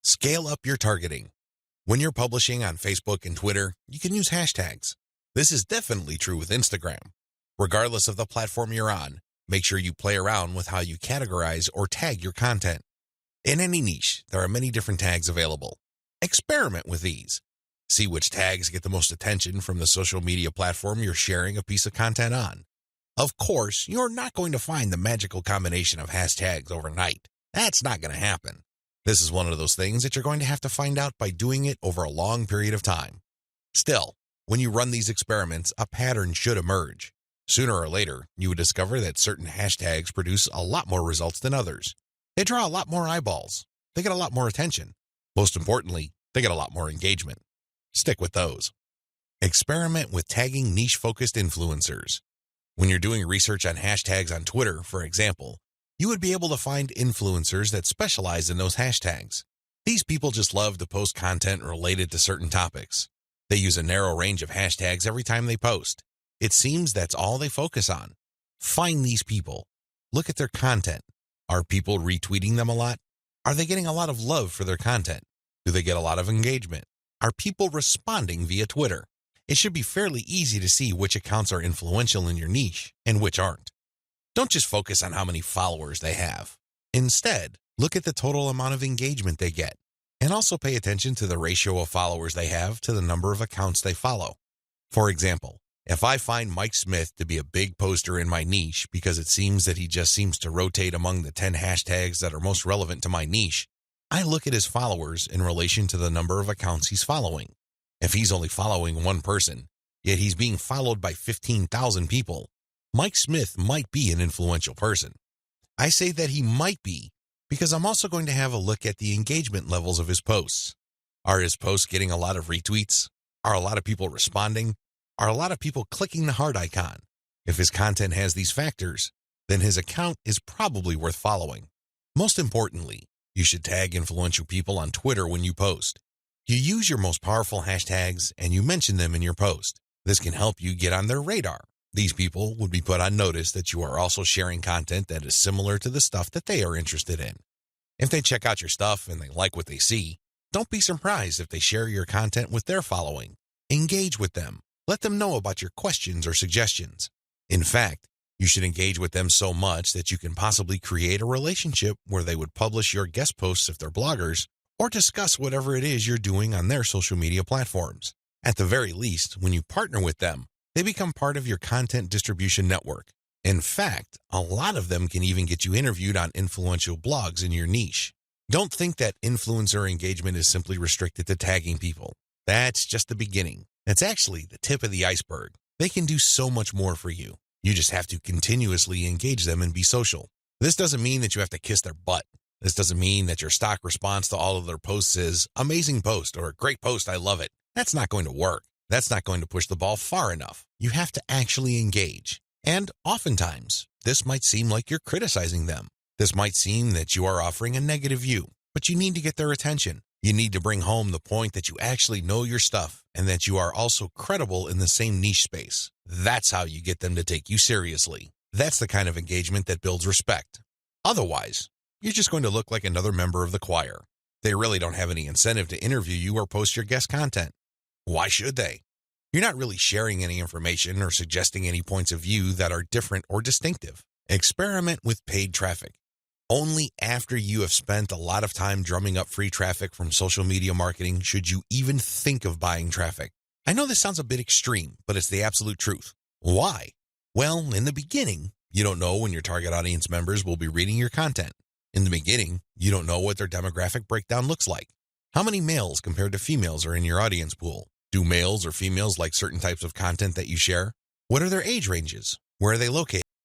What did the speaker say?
Scale up your targeting. When you're publishing on Facebook and Twitter, you can use hashtags. This is definitely true with Instagram. Regardless of the platform you're on, make sure you play around with how you categorize or tag your content. In any niche, there are many different tags available. Experiment with these. See which tags get the most attention from the social media platform you're sharing a piece of content on. Of course, you're not going to find the magical combination of hashtags overnight. That's not going to happen. This is one of those things that you're going to have to find out by doing it over a long period of time. Still, when you run these experiments, a pattern should emerge. Sooner or later, you would discover that certain hashtags produce a lot more results than others. They draw a lot more eyeballs. They get a lot more attention. Most importantly, they get a lot more engagement. Stick with those. Experiment with tagging niche-focused influencers. When you're doing research on hashtags on Twitter, for example, you would be able to find influencers that specialize in those hashtags. These people just love to post content related to certain topics. They use a narrow range of hashtags every time they post. It seems that's all they focus on. Find these people. Look at their content. Are people retweeting them a lot? Are they getting a lot of love for their content? Do they get a lot of engagement? Are people responding via Twitter? It should be fairly easy to see which accounts are influential in your niche and which aren't. Don't just focus on how many followers they have. Instead, look at the total amount of engagement they get, and also pay attention to the ratio of followers they have to the number of accounts they follow. For example, if I find Mike Smith to be a big poster in my niche because it seems that he just seems to rotate among the 10 hashtags that are most relevant to my niche, I look at his followers in relation to the number of accounts he's following. If he's only following one person, yet he's being followed by 15,000 people, Mike Smith might be an influential person. I say that he might be because I'm also going to have a look at the engagement levels of his posts. Are his posts getting a lot of retweets? Are a lot of people responding? Are a lot of people clicking the heart icon? If his content has these factors, then his account is probably worth following. Most importantly, you should tag influential people on Twitter when you post. You use your most powerful hashtags and you mention them in your post. This can help you get on their radar. These people would be put on notice that you are also sharing content that is similar to the stuff that they are interested in. If they check out your stuff and they like what they see, don't be surprised if they share your content with their following. Engage with them. Let them know about your questions or suggestions. In fact, you should engage with them so much that you can possibly create a relationship where they would publish your guest posts if they're bloggers, or discuss whatever it is you're doing on their social media platforms. At the very least, when you partner with them, they become part of your content distribution network. In fact, a lot of them can even get you interviewed on influential blogs in your niche. Don't think that influencer engagement is simply restricted to tagging people. That's just the beginning. That's actually the tip of the iceberg. They can do so much more for you. You just have to continuously engage them and be social. This doesn't mean that you have to kiss their butt. This doesn't mean that your stock response to all of their posts is amazing post or great post, I love it. That's not going to work. That's not going to push the ball far enough. You have to actually engage. And oftentimes, this might seem like you're criticizing them. This might seem that you are offering a negative view, but you need to get their attention. You need to bring home the point that you actually know your stuff and that you are also credible in the same niche space. That's how you get them to take you seriously. That's the kind of engagement that builds respect. Otherwise, you're just going to look like another member of the choir. They really don't have any incentive to interview you or post your guest content. Why should they? You're not really sharing any information or suggesting any points of view that are different or distinctive. Experiment with paid traffic. Only after you have spent a lot of time drumming up free traffic from social media marketing should you even think of buying traffic. I know this sounds a bit extreme, but it's the absolute truth. Why? Well, in the beginning, you don't know when your target audience members will be reading your content. In the beginning, you don't know what their demographic breakdown looks like. How many males compared to females are in your audience pool? Do males or females like certain types of content that you share? What are their age ranges? Where are they located?